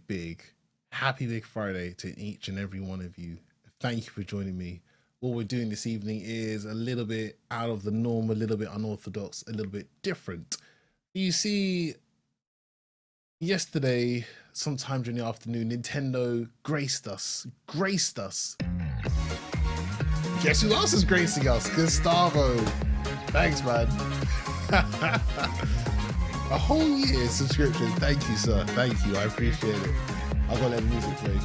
big happy Big Friday to each and every one of you. Thank you for joining me. What we're doing this evening is a little bit out of the norm, a little bit unorthodox, a little bit different. You see, yesterday, sometime during the afternoon, Nintendo graced us. Guess who else is gracing us? Gustavo. Thanks, man. A whole year subscription. Thank you, sir. Thank you. I appreciate it. I've got to let the music play.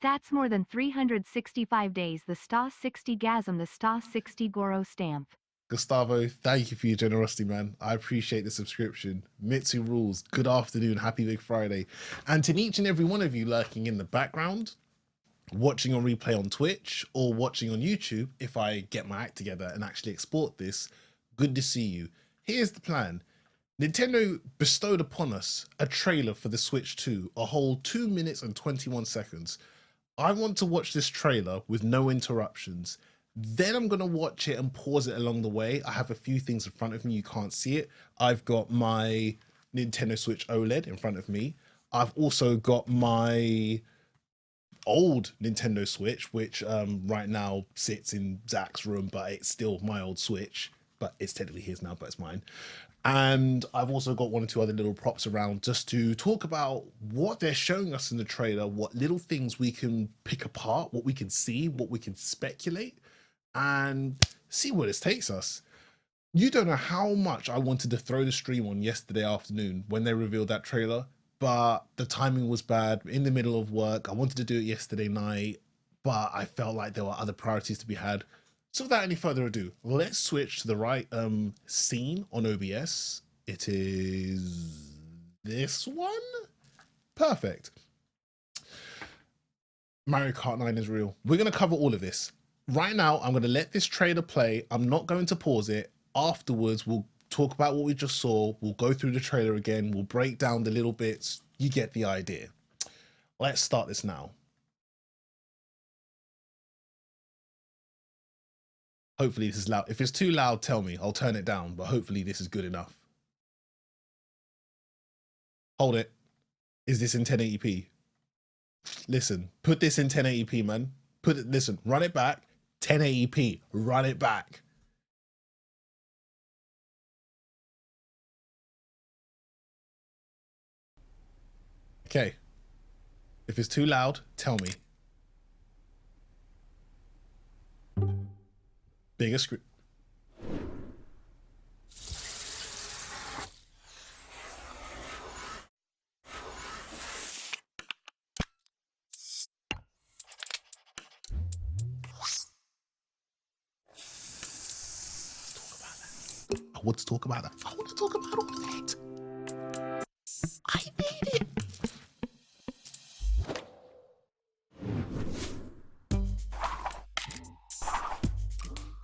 That's more than 365 days. The Star 60 Gasm, the Star 60 Goro stamp. Gustavo, thank you for your generosity, man. I appreciate the subscription. Mitsu rules. Good afternoon. Happy Big Friday. And to each and every one of you lurking in the background, watching on replay on Twitch or watching on YouTube, if I get my act together and actually export this, good to see you. Here's the plan. Nintendo bestowed upon us a trailer for the Switch 2, a whole 2 minutes and 21 seconds. I want to watch this trailer with no interruptions. Then I'm going to watch it and pause it along the way. I have a few things in front of me. You can't see it. I've got my Nintendo Switch OLED in front of me. I've also got my old Nintendo Switch, which right now sits in Zach's room, but it's still my old Switch. But it's technically his now, but it's mine. And I've also got one or two other little props around just to talk about what they're showing us in the trailer, what little things we can pick apart, what we can see, what we can speculate, and see where this takes us. You don't know how much I wanted to throw the stream on yesterday afternoon when they revealed that trailer, but the timing was bad. In the middle of work, I wanted to do it yesterday night, but I felt like there were other priorities to be had. So without any further ado, let's switch to the right scene on OBS. It is this one. Perfect. Mario Kart 9 is real. We're going to cover all of this. Right now, I'm going to let this trailer play. I'm not going to pause it. Afterwards, we'll talk about what we just saw. We'll go through the trailer again. We'll break down the little bits. You get the idea. Let's start this now. Hopefully this is loud. If it's too loud, tell me. I'll turn it down, but hopefully this is good enough. Hold it. Is this in 1080p? Listen, put this in 1080p, man. Listen, run it back. 1080p, run it back. Okay. If it's too loud, tell me. Bigger screen. I want to talk about that. I want to talk about all of it. I need it.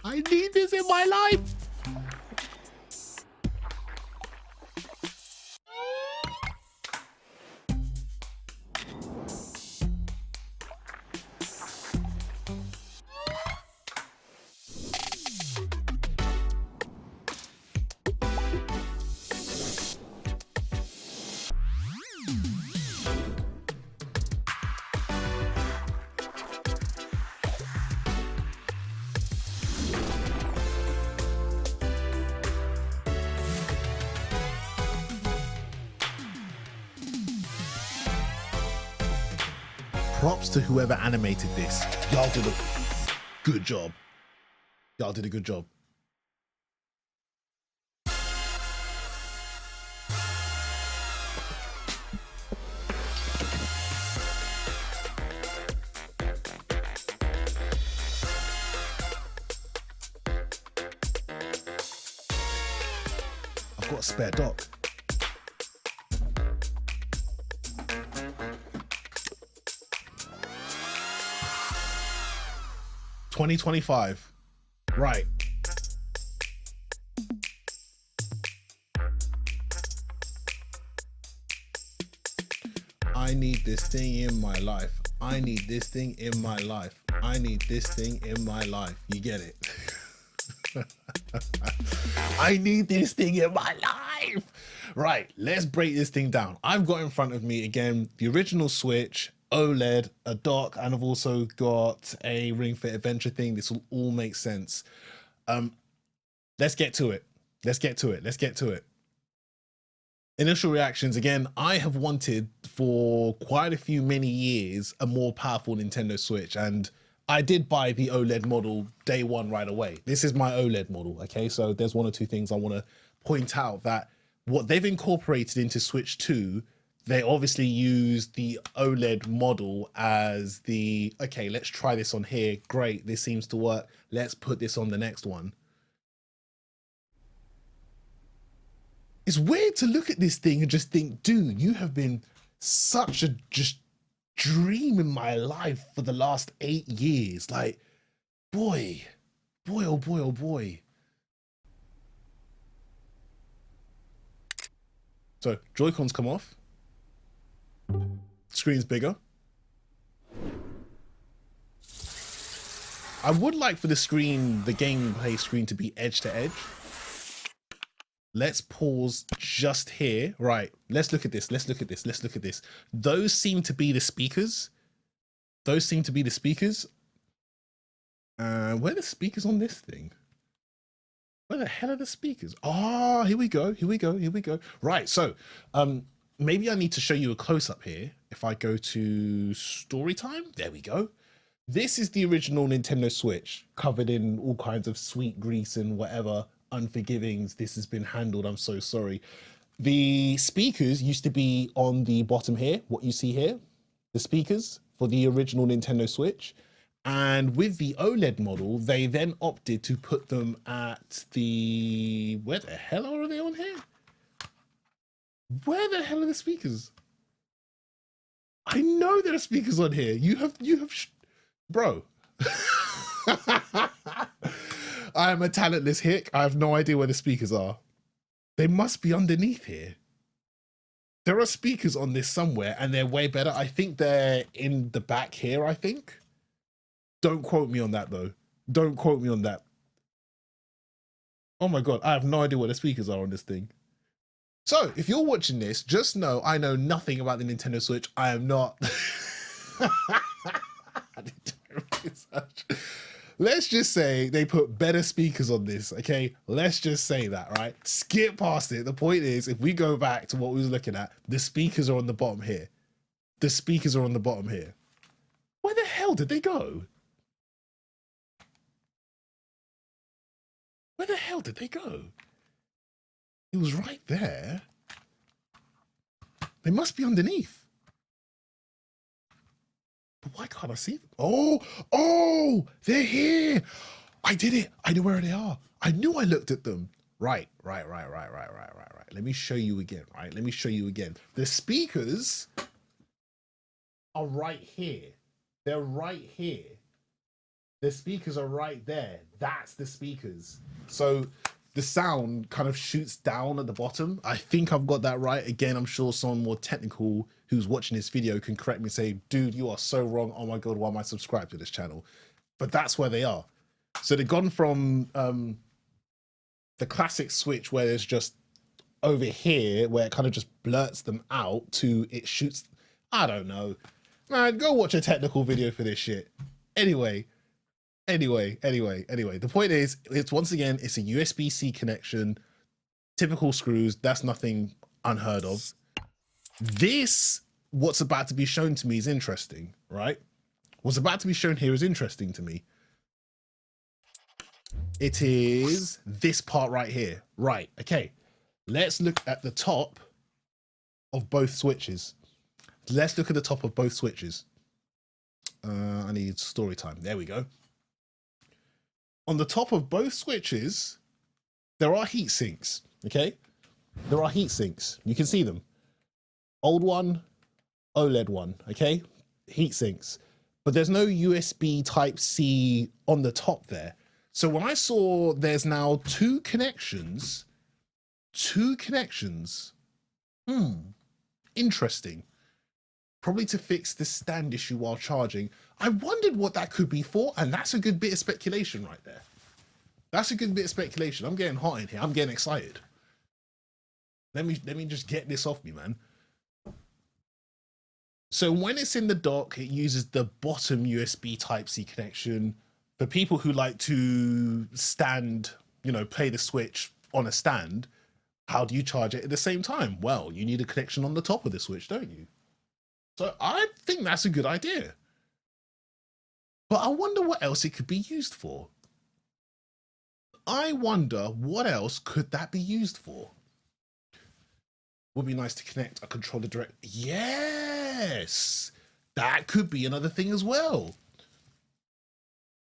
I need this in my life. Props to whoever animated this. Y'all did a good job. Y'all did a good job. I've got a spare dock. $20.25. Right. I need this thing in my life. I need this thing in my life. I need this thing in my life. You get it? I need this thing in my life. Right, let's break this thing down. I've got in front of me again the original Switch, OLED, a dock, and I've also got a Ring Fit Adventure thing. This will all make sense. Let's get to it. Let's get to it. Let's get to it. Initial reactions. Again, I have wanted for quite a few many years a more powerful Nintendo Switch, and I did buy the OLED model day one right away. This is my OLED model, okay? So there's one or two things I want to point out, that what they've incorporated into Switch 2, they obviously use the OLED model as the, okay, let's try this on here. Great, this seems to work. Let's put this on the next one. It's weird to look at this thing and just think, dude, you have been such a just dream in my life for the last 8 years. Like, boy, oh boy, oh boy. So Joy-Cons come off. Screen's bigger. I would like for the screen, the gameplay screen, to be edge to edge. Let's pause just here. Right, let's look at this. Let's look at this. Let's look at this. Those seem to be the speakers. Those seem to be the speakers. Where are the speakers on this thing? Where the hell are the speakers? Oh, here we go. Here we go. Here we go. Right, so maybe I need to show you a close-up here. If I go to story time, there we go. This is the original Nintendo Switch, covered in all kinds of sweet grease and whatever unforgivings. This has been handled. I'm so sorry. The speakers used to be on the bottom here, what you see here, the speakers for the original Nintendo Switch. And with the OLED model, they then opted to put them at the, where the hell are they on here? Where the hell are the speakers? I know there are speakers on here. You have, bro. I am a talentless hick. I have no idea where the speakers are. They must be underneath here. There are speakers on this somewhere, and they're way better. I think they're in the back here, I think. Don't quote me on that, though. Don't quote me on that. Oh my God, I have no idea what the speakers are on this thing. So, if you're watching this, just know I know nothing about the Nintendo Switch. I am not... I didn't do research. Let's just say they put better speakers on this, okay? Let's just say that, right? Skip past it. The point is, if we go back to what we was looking at, the speakers are on the bottom here. The speakers are on the bottom here. Where the hell did they go? Where the hell did they go? It was right there. They must be underneath. But why can't I see them? Oh, they're here. I did it. I know where they are. I knew I looked at them. Right. Let me show you again, right? Let me show you again. The speakers are right here. They're right here. The speakers are right there. That's the speakers. So the sound kind of shoots down at the bottom. I think I've got that right. Again, I'm sure someone more technical who's watching this video can correct me and say, dude, you are so wrong. Oh my God, why am I subscribed to this channel? But that's where they are. So they've gone from the classic Switch where there's just over here where it kind of just blurts them out to it shoots. I don't know. Man, go watch a technical video for this shit. Anyway. The point is, it's once again, it's a USB-C connection, typical screws. That's nothing unheard of. This, what's about to be shown to me is interesting, right? What's about to be shown here is interesting to me. It is this part right here. Right, okay. Let's look at the top of both switches. Let's look at the top of both switches. I need story time. There we go. On the top of both switches, there are heat sinks, okay? There are heat sinks. You can see them. Old one, OLED one, okay? Heat sinks. But there's no USB Type-C on the top there. So when I saw there's now two connections, interesting. Probably to fix the stand issue while charging. I wondered what that could be for, and that's a good bit of speculation right there. That's a good bit of speculation. I'm getting hot in here. I'm getting excited. Let me just get this off me, man. So when it's in the dock, it uses the bottom USB Type-C connection. For people who like to stand, play the Switch on a stand, how do you charge it at the same time? Well, you need a connection on the top of the Switch, don't you? So I think that's a good idea. But I wonder what else it could be used for. I wonder what else could that be used for? Would be nice to connect a controller direct. Yes, that could be another thing as well.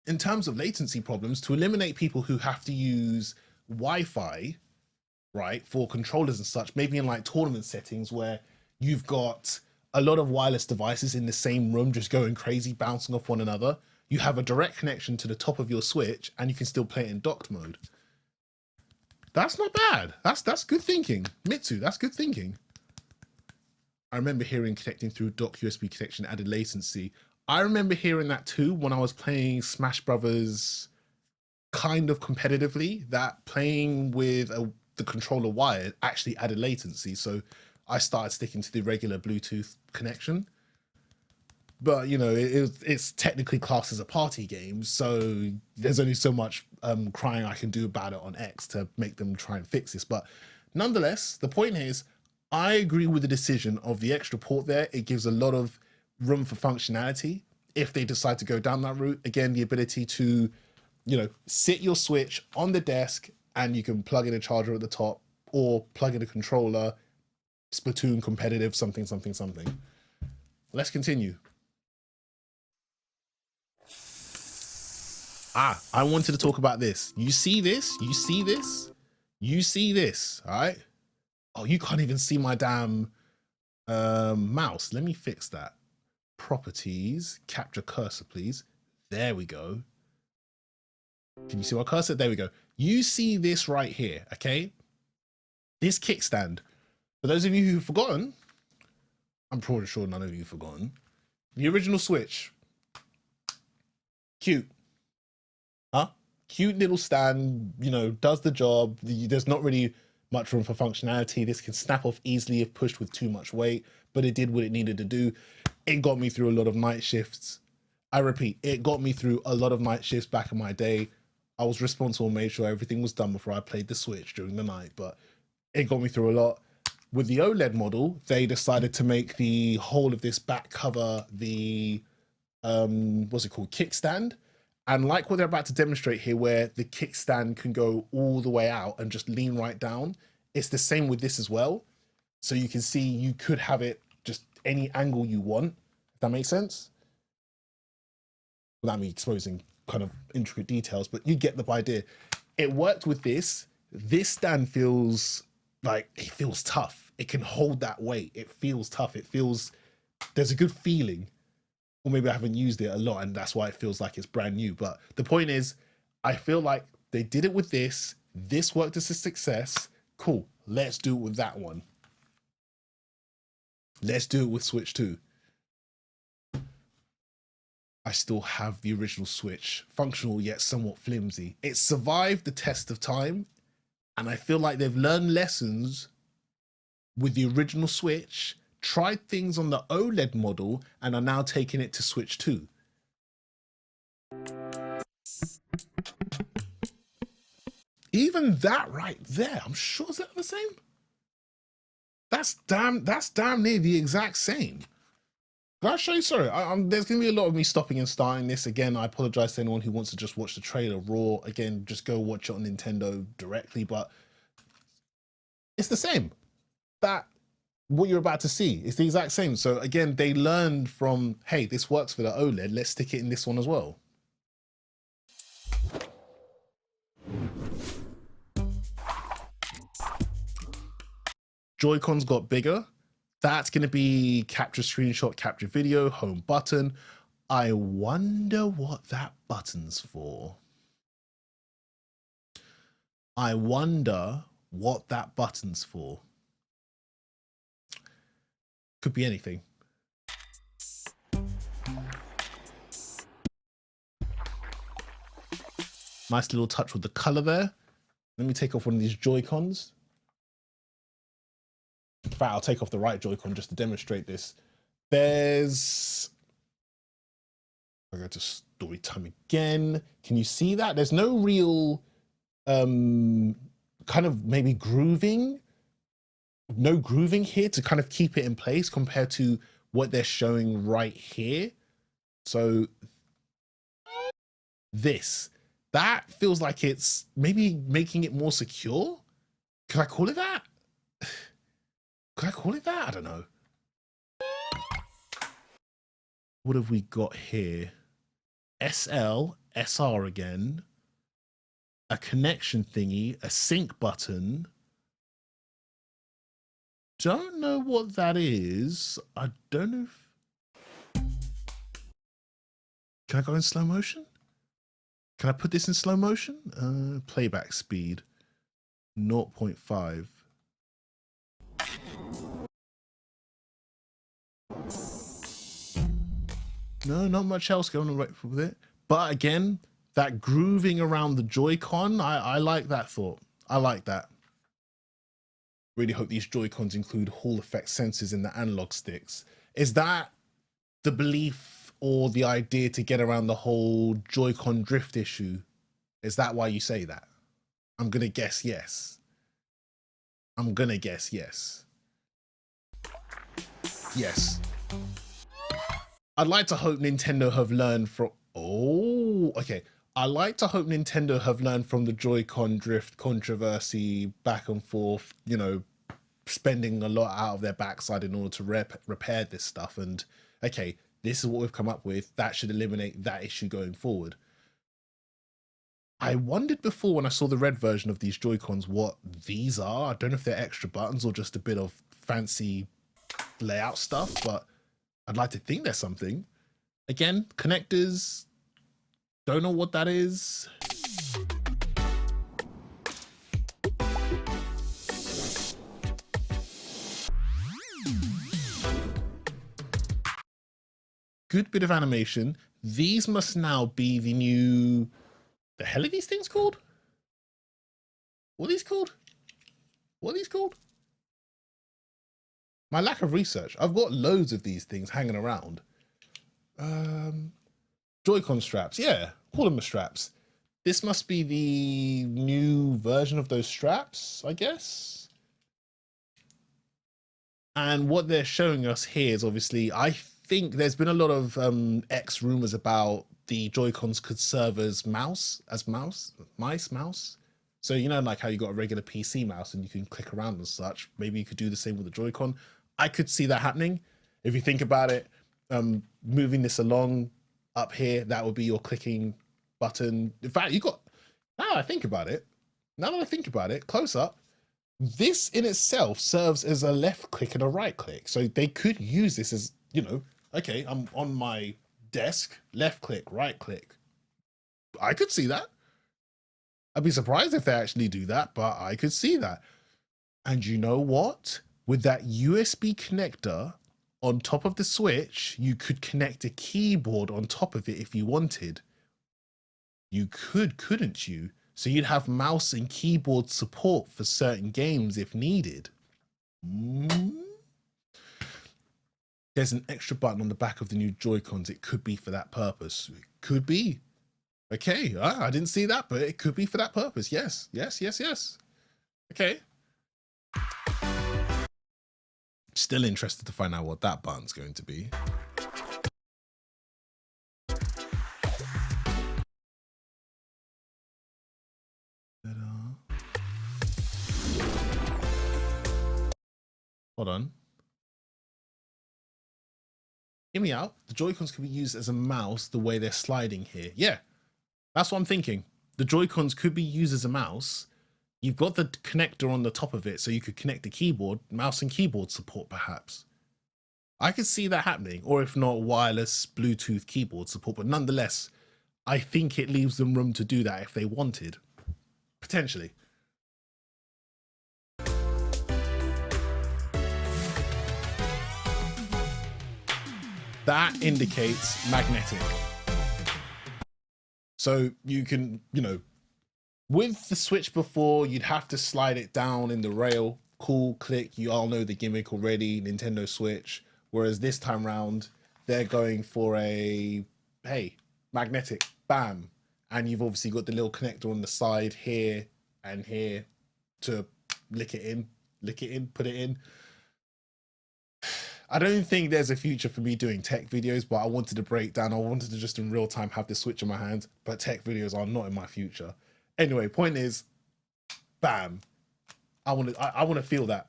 In terms of latency problems, to eliminate people who have to use Wi-Fi, right, for controllers and such, maybe in like tournament settings where you've got a lot of wireless devices in the same room just going crazy, bouncing off one another. You have a direct connection to the top of your Switch and you can still play it in docked mode. That's not bad. That's good thinking. Mitsu, that's good thinking. I remember hearing connecting through dock USB connection added latency. I remember hearing that too when I was playing Smash Brothers kind of competitively, that playing with the controller wired actually added latency. So I started sticking to the regular Bluetooth connection. But, it's technically classed as a party game, so there's only so much crying I can do about it on X to make them try and fix this. But nonetheless, the point is, I agree with the decision of the extra port there. It gives a lot of room for functionality if they decide to go down that route. Again, the ability to, sit your Switch on the desk and you can plug in a charger at the top or plug in a controller, Splatoon competitive, something, something, something. Let's continue. I wanted to talk about this. You see this? You see this? You see this, all right? Oh, you can't even see my damn mouse. Let me fix that. Properties, capture cursor, please. There we go. Can you see my cursor? There we go. You see this right here, okay? This kickstand. For those of you who've forgotten, I'm pretty sure none of you have forgotten, the original Switch. Cute. Huh? Cute little stand, does the job. There's not really much room for functionality. This can snap off easily if pushed with too much weight, but it did what it needed to do. It got me through a lot of night shifts. I repeat, it got me through a lot of night shifts back in my day. I was responsible, made sure everything was done before I played the Switch during the night, but it got me through a lot. With the OLED model, they decided to make the whole of this back cover the, what's it called, kickstand. And like what they're about to demonstrate here, where the kickstand can go all the way out and just lean right down, it's the same with this as well. So you can see you could have it just any angle you want, if that makes sense. Without me exposing kind of intricate details, but you get the idea. It worked with this. This stand feels like, it feels tough. It can hold that weight. It feels tough. It feels, there's a good feeling. Or maybe I haven't used it a lot and that's why it feels like it's brand new. But the point is, I feel like they did it with this. This worked as a success. Cool. Let's do it with that one. Let's do it with Switch 2. I still have the original Switch, functional yet somewhat flimsy. It survived the test of time, and I feel like they've learned lessons with the original Switch, tried things on the OLED model, and are now taking it to Switch 2. Even that right there, I'm sure, is that the same? That's damn near the exact same. Can I show you? Sorry, there's going to be a lot of me stopping and starting this. Again, I apologize to anyone who wants to just watch the trailer raw. Again, just go watch it on Nintendo directly, but it's the same. That, what you're about to see, is the exact same. So again, they learned from, hey, this works for the OLED, let's stick it in this one as well. Joy-Cons got bigger. That's going to be capture screenshot, capture video, home button. I wonder what that button's for. I wonder what that button's for. Could be anything. Nice little touch with the color there. Let me take off one of these Joy-Cons. In fact, I'll take off the right Joy-Con just to demonstrate this. There's, I go to story time again. Can you see that? There's no real kind of maybe grooving. No grooving here to kind of keep it in place compared to what they're showing right here. So that feels like it's maybe making it more secure. Could I call it that? Could I call it that? I don't know. What have we got here? SL, SR again, a connection thingy, a sync button. Don't know what that is. I don't know if... Can I go in slow motion? Can I put this in slow motion? Playback speed, 0.5. No, not much else going on right with it. But again, that grooving around the Joy-Con, I like that thought. I like that. Really hope these Joy-Cons include Hall effect sensors in the analog sticks. Is that the belief or the idea to get around the whole Joy-Con drift issue? Is that why you say that? I'm gonna guess yes. I'm gonna guess yes. Yes. I'd like to hope Nintendo have learned from... Oh, okay. I like to hope Nintendo have learned from the Joy-Con drift controversy back and forth, you know, spending a lot out of their backside in order to repair this stuff. And okay, this is what we've come up with. That should eliminate that issue going forward. I wondered before when I saw the red version of these Joy-Cons what these are. I don't know if they're extra buttons or just a bit of fancy layout stuff, but I'd like to think there's something. Again, connectors, don't know what that is. Good bit of animation. These must now be the new... The hell are these things called? What are these called? What are these called? My lack of research. I've got loads of these things hanging around. Joy-Con straps. Yeah, call them the straps. This must be the new version of those straps, I guess. And what they're showing us here is obviously, I think there's been a lot of X rumors about the Joy-Cons could serve as mouse. So, you know, like how you got a regular PC mouse and you can click around and such. Maybe you could do the same with the Joy-Con. I could see that happening. If you think about it, moving this along up here, that would be your clicking button. In fact, now that I think about it, close up, this in itself serves as a left click and a right click. So they could use this as, you know, okay, I'm on my desk, left click, right click. I could see that. I'd be surprised if they actually do that, but I could see that. And you know what? With that USB connector on top of the Switch, you could connect a keyboard on top of it if you wanted. You could, couldn't you? So you'd have mouse and keyboard support for certain games if needed. There's an extra button on the back of the new Joy-Cons. It could be for that purpose. It could be. Okay, I didn't see that, but it could be for that purpose. Yes, yes, yes, yes. Okay. Still interested to find out what that button's going to be. Hold on. Hear me out. The Joy-Cons can be used as a mouse the way they're sliding here. Yeah, that's what I'm thinking. The Joy-Cons could be used as a mouse. You've got the connector on the top of it, so you could connect the keyboard, mouse and keyboard support perhaps. I could see that happening, or if not, wireless Bluetooth keyboard support, but nonetheless, I think it leaves them room to do that if they wanted. Potentially. That indicates magnetic. So you can, you know, with the Switch before, you'd have to slide it down in the rail cool, click, you all know the gimmick already, Nintendo Switch. Whereas this time round, they're going for a, hey, magnetic, bam. And you've obviously got the little connector on the side here and here to lick it in, put it in. I don't think there's a future for me doing tech videos, but I wanted to break down. I wanted to just in real time have the Switch in my hand, but tech videos are not in my future. Anyway, point is, bam. I want to feel that.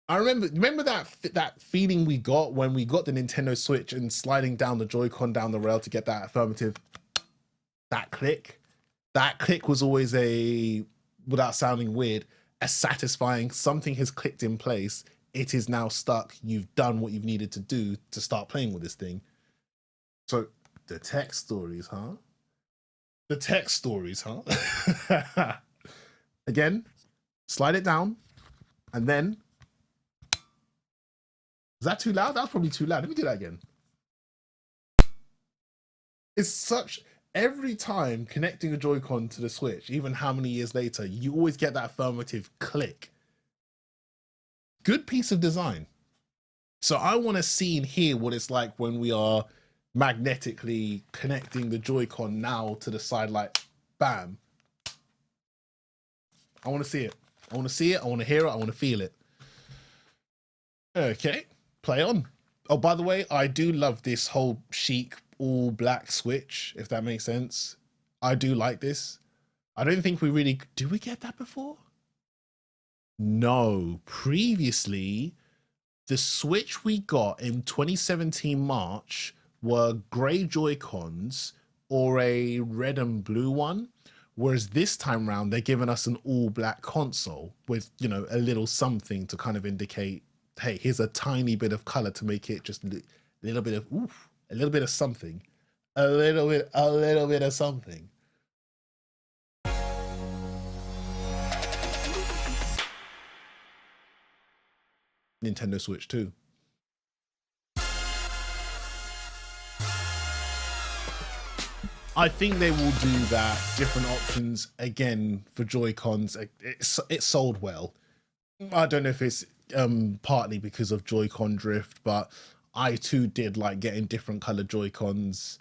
I remember that feeling we got when we got the Nintendo Switch and sliding down the Joy-Con down the rail to get that affirmative, that click. That click was always a, without sounding weird, a satisfying, something has clicked in place. It is now stuck. You've done what you've needed to do to start playing with this thing. So the tech stories, huh? The tech stories, huh? Again, slide it down, and then, is that too loud? That's probably too loud. Let me do that again. It's such, every time connecting a Joy-Con to the Switch, even how many years later, you always get that affirmative click. Good piece of design. So I want to see and hear what it's like when we are magnetically connecting the Joy-Con now to the side, like bam. I want to see it. I want to see it. I want to hear it. I want to feel it. Okay, play on. Oh, by the way, I do love this whole chic all black Switch, if that makes sense. I do like this. I don't think we really, do we get that before? No, previously, the Switch we got in 2017 March were grey Joy-Cons or a red and blue one. Whereas this time round, they're giving us an all black console with, you know, a little something to kind of indicate, hey, here's a tiny bit of color to make it just a little bit of, oof, a little bit of something, a little bit of something. Nintendo Switch 2. I think they will do that, different options again for Joy-Cons. It sold well. I don't know if it's partly because of Joy-Con drift, but I too did like getting different colored Joy-Cons.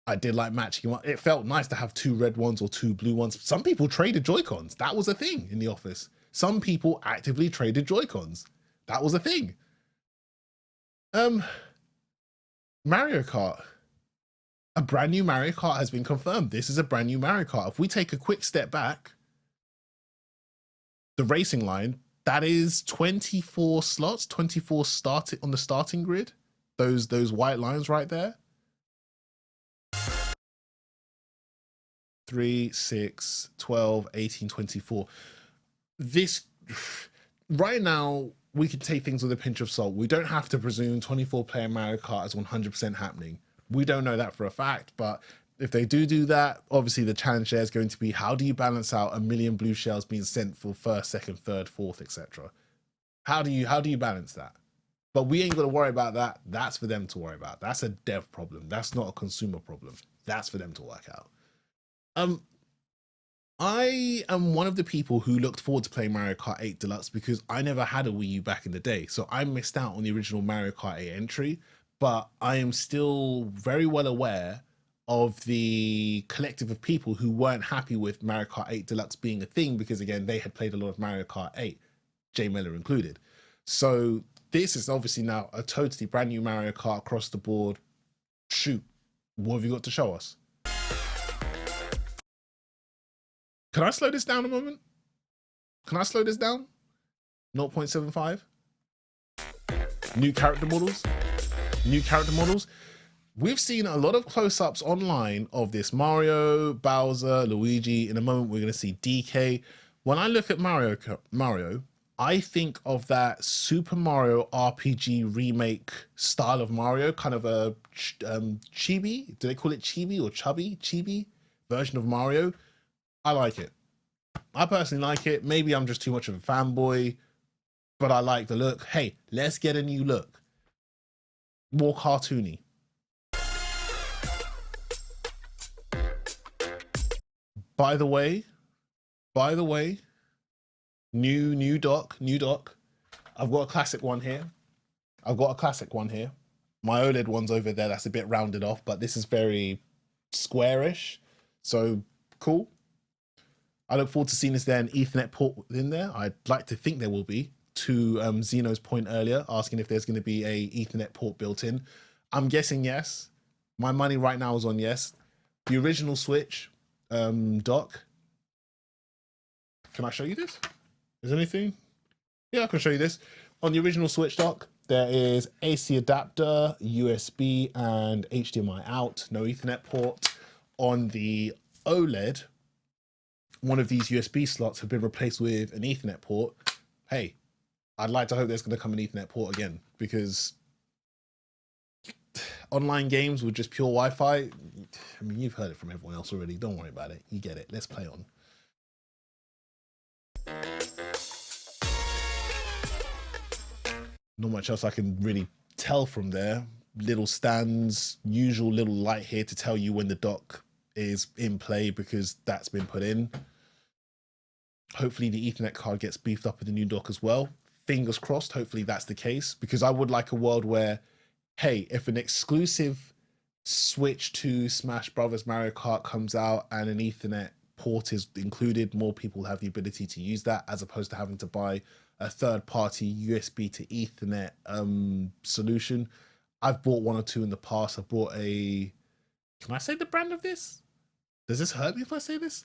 I did like matching them up. It felt nice to have 2 red ones or 2 blue ones. Some people traded Joy-Cons. That was a thing in the office. Some people actively traded Joy-Cons. That was a thing. Mario Kart. A brand new Mario Kart has been confirmed. This is a brand new Mario Kart. If we take a quick step back, the racing line, that is 24 slots, 24 started on the starting grid. Those white lines right there. 3, 6, 12, 18, 24. This, right now, we could take things with a pinch of salt. We don't have to presume 24-player Mario Kart is 100% happening. We don't know that for a fact, but if they do that, obviously the challenge there is going to be, how do you balance out 1 million blue shells being sent for first, second, third, fourth, etc.? How do you balance that? But we ain't got to worry about that. That's for them to worry about. That's a dev problem. That's not a consumer problem. That's for them to work out. I am one of the people who looked forward to playing Mario Kart 8 Deluxe because I never had a Wii U back in the day. So I missed out on the original Mario Kart 8 entry, but I am still very well aware of the collective of people who weren't happy with Mario Kart 8 Deluxe being a thing because, again, they had played a lot of Mario Kart 8, Jay Miller included. So this is obviously now a totally brand new Mario Kart across the board. Shoot, what have you got to show us? Can I slow this down a moment? Can I slow this down? 0.75. New character models. New character models. We've seen a lot of close-ups online of this Mario, Bowser, Luigi. In a moment, we're going to see DK. When I look at Mario, I think of that Super Mario RPG remake style of Mario, kind of a chibi. Do they call it chibi or chubby? Chibi version of Mario. I like it. I personally like it. Maybe I'm just too much of a fanboy, but I like the look. Hey, let's get a new look. More cartoony. By the way, New dock, new dock. I've got a classic one here. I've got a classic one here. My OLED one's over there. That's a bit rounded off, but this is very squarish. So cool. I look forward to seeing this there, an Ethernet port in there. I'd like to think there will be. To Zeno's point earlier, asking if there's going to be a Ethernet port built in. I'm guessing yes. My money right now is on yes. The original Switch dock. Can I show you this? Is there anything? Yeah, I can show you this. On the original Switch dock, there is AC adapter, USB, and HDMI out. No Ethernet port. On the OLED, one of these USB slots have been replaced with an Ethernet port. Hey, I'd like to hope there's going to come an Ethernet port again, because online games with just pure Wi-Fi, I mean, you've heard it from everyone else already. Don't worry about it. You get it. Let's play on. Not much else I can really tell from there. Little stands, usual little light here to tell you when the dock is in play, because that's been put in. Hopefully the Ethernet card gets beefed up with the new dock as well. Fingers crossed, hopefully that's the case, because I would like a world where, hey, if an exclusive Switch to Smash Brothers Mario Kart comes out and an Ethernet port is included, more people have the ability to use that, as opposed to having to buy a third-party USB to Ethernet solution. I've bought one or two in the past. I bought a... Can I say the brand of this? Does this hurt me if I say this?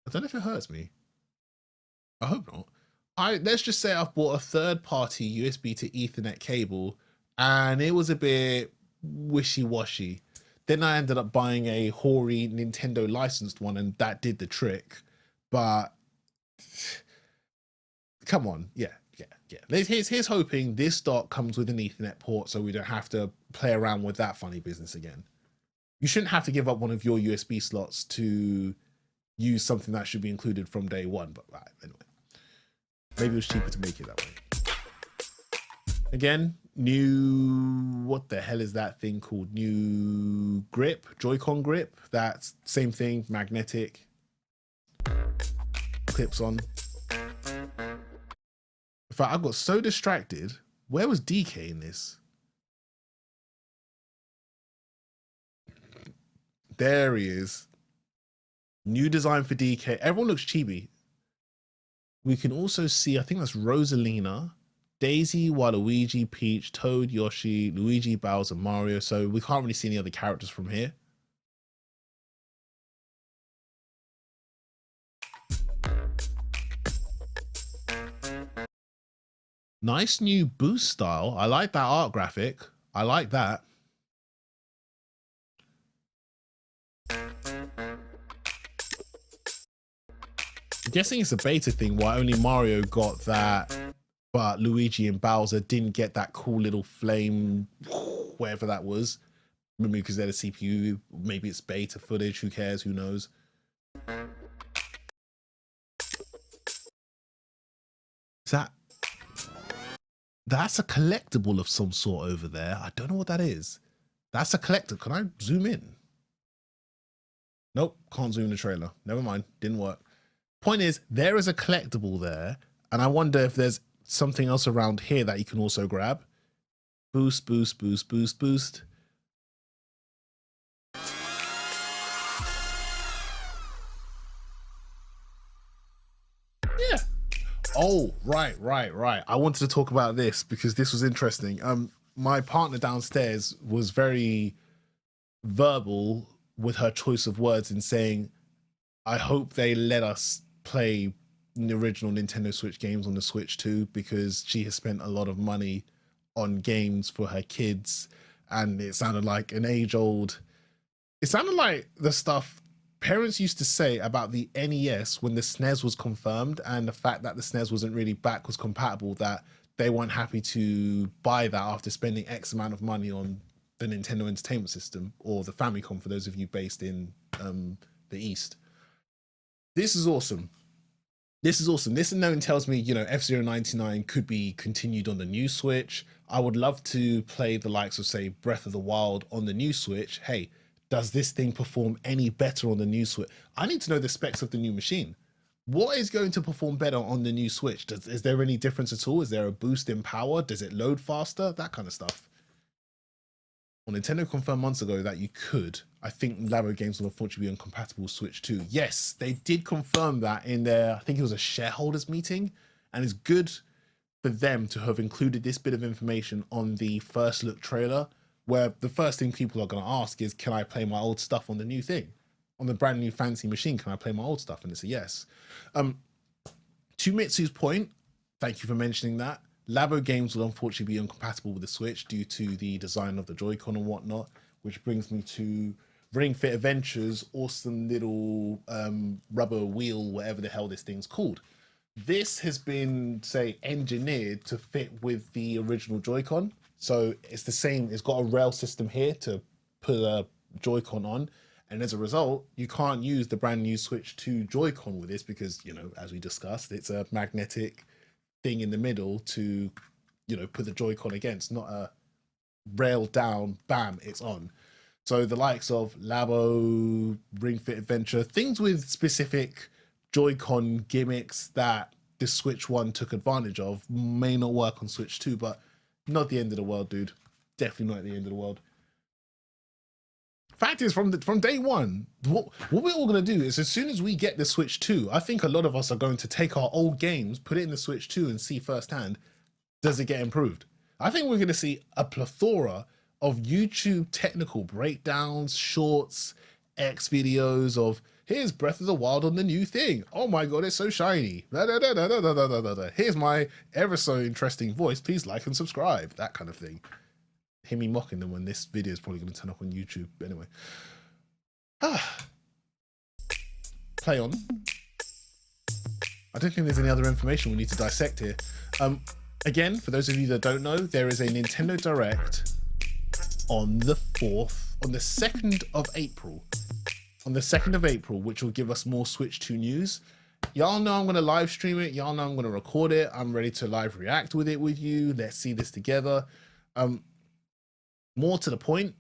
I don't know if it hurts me. I hope not. Let's just say I've bought a third-party USB to Ethernet cable, and it was a bit wishy-washy. Then I ended up buying a hoary Nintendo licensed one, and that did the trick. But come on, yeah. Here's hoping this dock comes with an Ethernet port, so we don't have to play around with that funny business again. You shouldn't have to give up one of your USB slots to use something that should be included from day one. But right, anyway. Maybe it was cheaper to make it that way. Again, new, what the hell is that thing called? New grip, Joy-Con grip. That's same thing, magnetic. Clips on. In fact, I got so distracted. Where was DK in this? There he is. New design for DK. Everyone looks chibi. We can also see, I think that's Rosalina, Daisy, Waluigi, Peach, Toad, Yoshi, Luigi, Bowser, Mario. So we can't really see any other characters from here. Nice new boost style. I like that art graphic. I like that. I'm guessing it's a beta thing why only Mario got that, but Luigi and Bowser didn't get that cool little flame, whatever that was. Maybe because they're the CPU, maybe it's beta footage, who cares, who knows. Is that's a collectible of some sort over there. I don't know what that is. That's a collector. Can I zoom in? Nope, can't zoom in the trailer. Never mind, didn't work. Point is, there is a collectible there, and I wonder if there's something else around here that you can also grab. Boost, boost, boost, boost, boost. Yeah. Oh, right. I wanted to talk about this because this was interesting. My partner downstairs was very verbal with her choice of words in saying, I hope they let us play the original Nintendo Switch games on the Switch too, because she has spent a lot of money on games for her kids, and it sounded like an age-old... It sounded like the stuff parents used to say about the NES when the SNES was confirmed, and the fact that the SNES wasn't really backwards compatible, that they weren't happy to buy that after spending X amount of money on the Nintendo Entertainment System, or the Famicom for those of you based in the East. This is awesome. This alone tells me, you know, F-Zero 99 could be continued on the new Switch. I would love to play the likes of, say, Breath of the Wild on the new Switch. Hey, does this thing perform any better on the new Switch? I need to know the specs of the new machine. What is going to perform better on the new Switch? Is there any difference at all? Is there a boost in power? Does it load faster? That kind of stuff. Well, Nintendo confirmed months ago that you could. I think Labo games will unfortunately be incompatible with Switch 2. Yes, they did confirm that in their, I think it was a shareholders meeting, and it's good for them to have included this bit of information on the first look trailer, where the first thing people are going to ask is, can I play my old stuff on the new thing? On the brand new fancy machine, can I play my old stuff? And it's a yes. To Mitsu's point, thank you for mentioning that. Labo games will unfortunately be incompatible with the Switch due to the design of the Joy-Con and whatnot, which brings me to Ring Fit Adventures, awesome little rubber wheel, whatever the hell this thing's called. This has been, say, engineered to fit with the original Joy-Con. So it's the same, it's got a rail system here to put a Joy-Con on. And as a result, you can't use the brand new Switch 2 Joy-Con with this because, you know, as we discussed, it's a magnetic thing in the middle to, you know, put the Joy-Con against, not a rail down, bam, it's on. So the likes of Labo, Ring Fit Adventure, things with specific Joy-Con gimmicks that the Switch 1 took advantage of may not work on Switch 2, but not the end of the world, dude. Definitely not the end of the world. Fact is, from day one, what we're all going to do is as soon as we get the Switch 2, I think a lot of us are going to take our old games, put it in the Switch 2 and see firsthand, does it get improved? I think we're going to see a plethora of YouTube technical breakdowns, shorts, X videos of, here's Breath of the Wild on the new thing. Oh my god, it's so shiny. Here's my ever so interesting voice. Please like and subscribe. That kind of thing. Hear me mocking them when this video is probably going to turn up on YouTube. But anyway. Play on. I don't think there's any other information we need to dissect here. Again, for those of you that don't know, there is a Nintendo Direct on the 2nd of April. On the 2nd of April, which will give us more Switch 2 news. Y'all know I'm going to live stream it. Y'all know I'm going to record it. I'm ready to live react with it with you. Let's see this together. More to the point,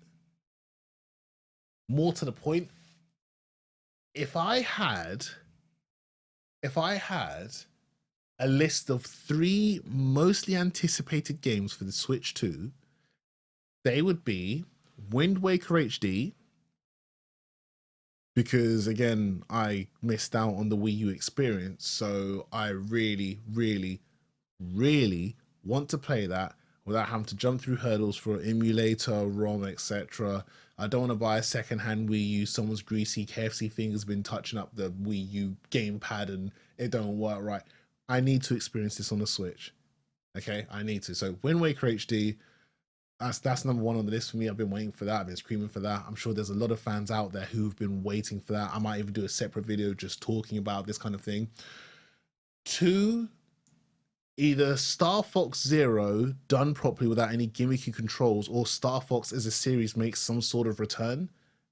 if I had a list of 3 mostly anticipated games for the Switch 2, they would be Wind Waker HD, because again, I missed out on the Wii U experience, so I really, really, really want to play that without having to jump through hurdles for emulator, ROM, etc. I don't want to buy a secondhand Wii U. Someone's greasy KFC finger's been touching up the Wii U gamepad and it don't work right. I need to experience this on the Switch. Okay, I need to. So Wind Waker HD, that's number 1 on the list for me. I've been waiting for that. I've been screaming for that. I'm sure there's a lot of fans out there who've been waiting for that. I might even do a separate video just talking about this kind of thing. 2, either Star Fox Zero done properly without any gimmicky controls, or Star Fox as a series makes some sort of return,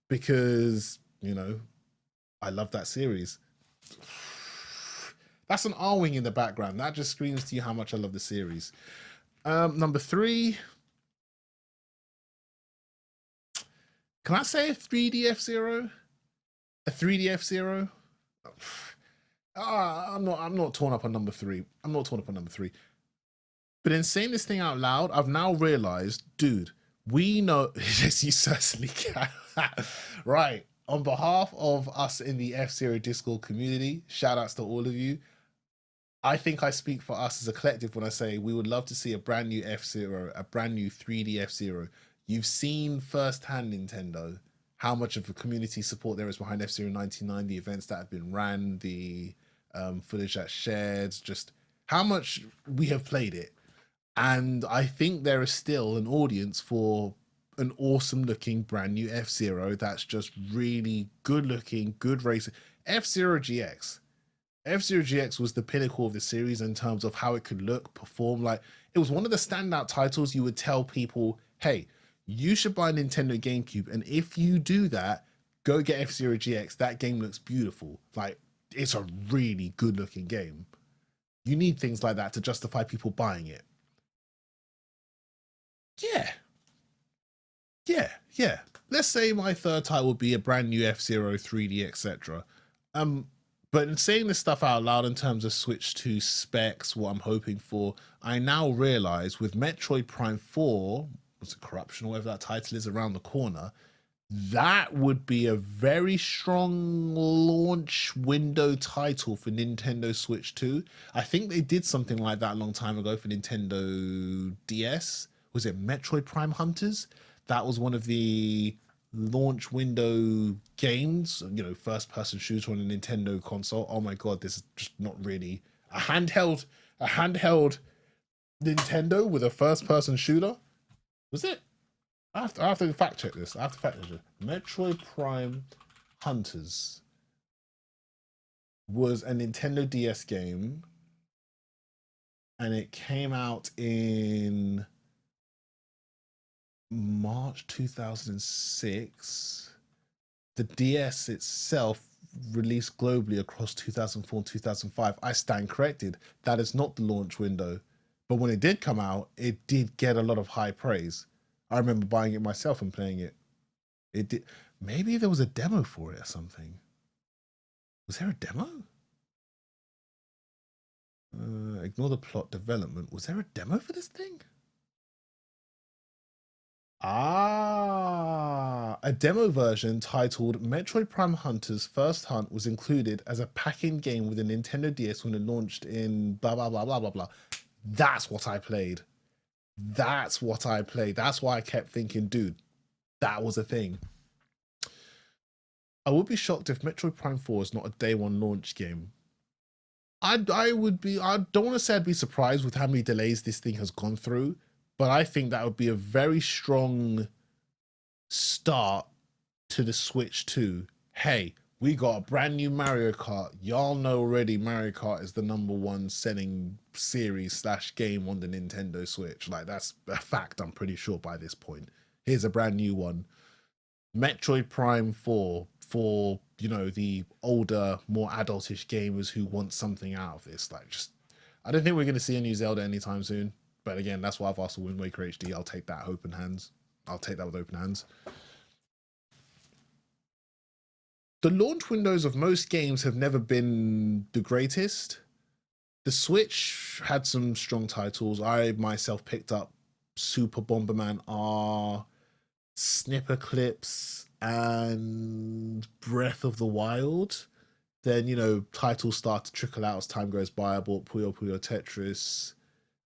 because, you know, I love that series. That's an R-wing in the background. That just screams to you how much I love the series. Number 3. Can I say a 3D F-Zero? A 3D F-Zero? I'm not torn up on number 3. I'm not torn up on number 3. But in saying this thing out loud, I've now realized, dude, we know, yes, you certainly can. Right. On behalf of us in the F-Zero Discord community, shout outs to all of you. I think I speak for us as a collective when I say we would love to see a brand new F-Zero, a brand new 3D F-Zero. You've seen firsthand, Nintendo, how much of a community support there is behind F-Zero 99, the events that have been ran, the footage that's shared, just how much we have played it. And I think there is still an audience for an awesome looking brand new F-Zero that's just really good looking, good racing. F-Zero GX. F-Zero GX was the pinnacle of the series in terms of how it could look, perform. Like, it was one of the standout titles. You would tell people, hey, you should buy a Nintendo GameCube, and if you do that, go get F-Zero GX. That game looks beautiful. Like, it's a really good looking game. You need things like that to justify people buying it. Yeah. Let's say my third title would be a brand new F-Zero 3D, etc. But in saying this stuff out loud in terms of Switch 2 specs, what I'm hoping for, I now realize with Metroid Prime 4, was it Corruption or whatever that title is around the corner, that would be a very strong launch window title for Nintendo Switch 2. I think they did something like that a long time ago for Nintendo DS. Was it Metroid Prime Hunters? That was one of the launch window games, first person shooter on a Nintendo console. Oh my god, this is just not really a handheld Nintendo with a first person shooter. Was it? I have to fact check this. I have to fact check it. Metroid Prime Hunters was a Nintendo DS game, and it came out in March 2006. The DS itself released globally across 2004 and 2005. I stand corrected. That is not the launch window. But when it did come out, it did get a lot of high praise. I remember buying it myself and playing it. It did. Maybe there was a demo for it or something. Was there a demo? Ignore the plot development. Was there a demo for this thing? A demo version titled Metroid Prime Hunters First Hunt was included as a pack-in game with a Nintendo DS when it launched in blah, blah, blah, blah, blah, blah. That's what I played. That's what I played. That's why I kept thinking, dude, that was a thing. I would be shocked if Metroid Prime 4 is not a day one launch game. I don't want to say I'd be surprised with how many delays this thing has gone through, but I think that would be a very strong start to the Switch 2. Hey, we got a brand new Mario Kart. Y'all know already Mario Kart is the #1 selling series / game on the Nintendo Switch. Like, that's a fact, I'm pretty sure by this point. Here's a brand new one. Metroid Prime 4 for, the older, more adultish gamers who want something out of this. Like, I don't think we're going to see a new Zelda anytime soon. But again, that's why I've asked for Wind Waker HD. I'll take that open hands. I'll take that with open hands. The launch windows of most games have never been the greatest. The Switch had some strong titles. I myself picked up Super Bomberman R, Snipper Clips, and Breath of the Wild. Then, titles start to trickle out as time goes by. I bought Puyo Puyo Tetris.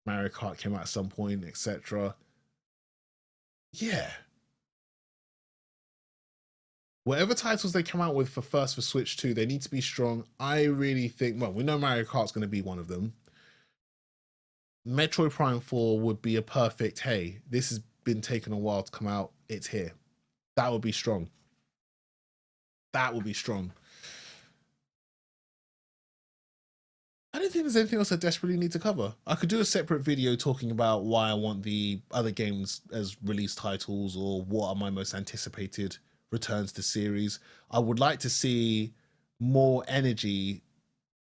Mario Kart came out at some point, etc. Yeah. Whatever titles they come out with for Switch 2, they need to be strong. I really think, well, we know Mario Kart's going to be one of them. Metroid Prime 4 would be a perfect, hey, this has been taking a while to come out. It's here. That would be strong. That would be strong. I don't think there's anything else I desperately need to cover. I could do a separate video talking about why I want the other games as release titles or what are my most anticipated returns to series. I would like to see more energy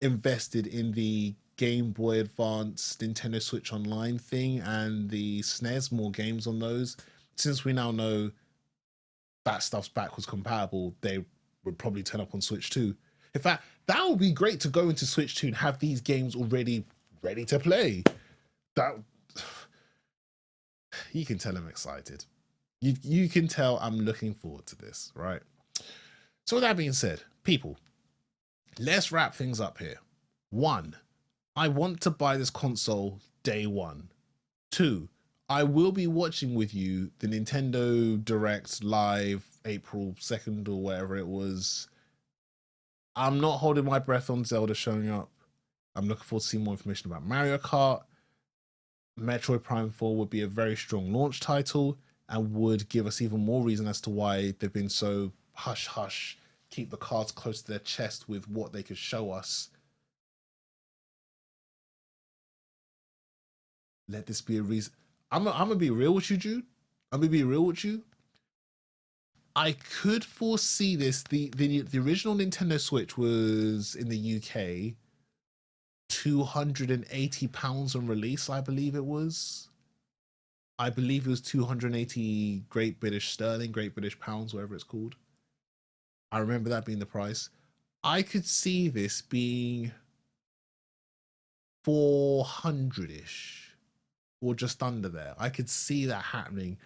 invested in the Game Boy Advance, Nintendo Switch Online thing and the SNES, more games on those. Since we now know that stuff's backwards compatible, they would probably turn up on Switch 2. In fact, that would be great to go into Switch 2 and have these games already ready to play. That you can tell I'm excited. You can tell I'm looking forward to this, right? So with that being said, people, let's wrap things up here. 1, I want to buy this console day 1. 2, I will be watching with you the Nintendo Direct live April 2nd or whatever it was. I'm not holding my breath on Zelda showing up. I'm looking forward to seeing more information about Mario Kart. Metroid Prime 4 would be a very strong launch title and would give us even more reason as to why they've been so hush-hush, keep the cards close to their chest with what they could show us. Let this be a reason. I'm going to be real with you, Jude. I'm going to be real with you. I could foresee this. The original Nintendo Switch was in the UK £280 on release, I believe it was. I believe it was 280 Great British Sterling, Great British Pounds, whatever it's called. I remember that being the price. I could see this being 400-ish or just under there. I could see that happening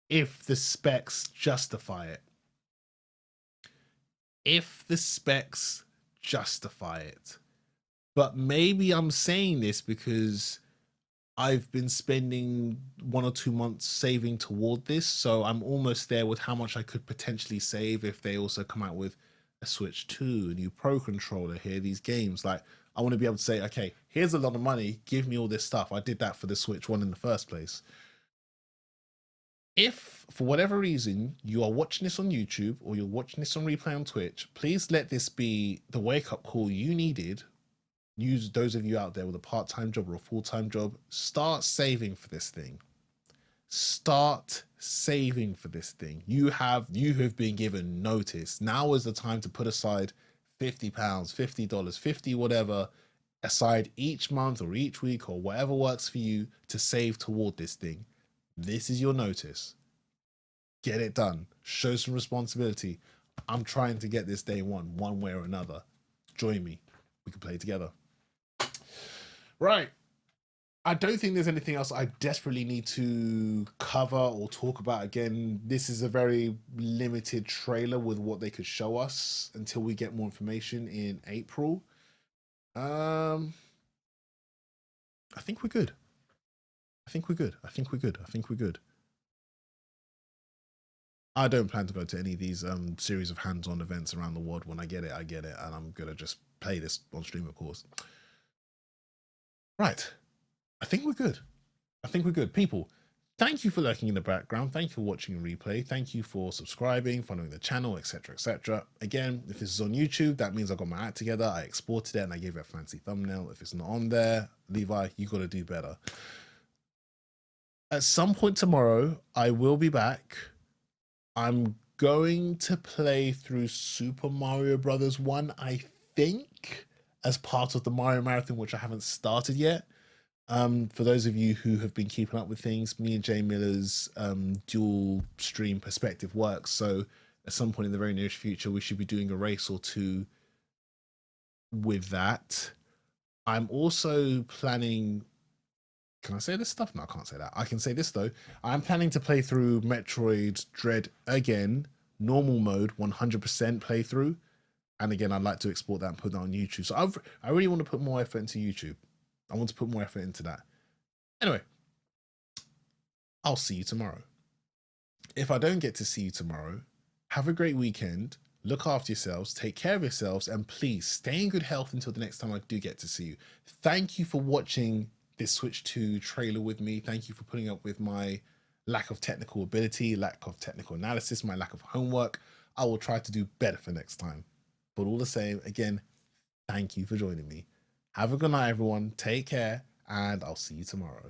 if the specs justify it. If the specs justify it. But maybe I'm saying this because I've been spending 1 or 2 months saving toward this, so I'm almost there with how much I could potentially save if they also come out with a Switch 2, a new Pro controller here, these games. Like, I want to be able to say, okay, here's a lot of money, give me all this stuff. I did that for the Switch 1 in the first place. If for whatever reason you are watching this on YouTube or you're watching this on replay on Twitch, please let this be the wake-up call you needed. Use those of you out there with a part-time job or a full-time job, start saving for this thing. Start saving for this thing. You have been given notice. Now is the time to put aside £50, $50, 50 whatever aside each month or each week or whatever works for you to save toward this thing. This is your notice. Get it done. Show some responsibility. I'm trying to get this day one way or another. Join me. We can play together. Right. I don't think there's anything else I desperately need to cover or talk about. Again, this is a very limited trailer with what they could show us until we get more information in April. I think we're good. I think we're good. I don't plan to go to any of these series of hands-on events around the world. When I get it, and I'm gonna just play this on stream, of course. Right. I think we're good. People, thank you for lurking in the background. Thank you for watching a replay. Thank you for subscribing, following the channel, etc., etc. Again, if this is on YouTube, that means I got my act together, I exported it, and I gave it a fancy thumbnail. If it's not on there, Levi, you got to do better. At some point tomorrow, I will be back. I'm going to play through Super Mario Brothers 1, I think, as part of the Mario Marathon, which I haven't started yet. For those of you who have been keeping up with things, me and Jay Miller's dual stream perspective works. So at some point in the very near future, we should be doing a race or two with that. I'm also planning... Can I say this stuff? No, I can't say that. I can say this though. I'm planning to play through Metroid Dread again, normal mode, 100% playthrough. And again, I'd like to export that and put that on YouTube. So I really want to put more effort into YouTube. I want to put more effort into that. Anyway, I'll see you tomorrow. If I don't get to see you tomorrow, have a great weekend. Look after yourselves, take care of yourselves, and please stay in good health until the next time I do get to see you. Thank you for watching this Switch 2 trailer with me. Thank you for putting up with my lack of technical ability, lack of technical analysis, my lack of homework. I will try to do better for next time. But all the same, again, thank you for joining me. Have a good night, everyone. Take care, and I'll see you tomorrow.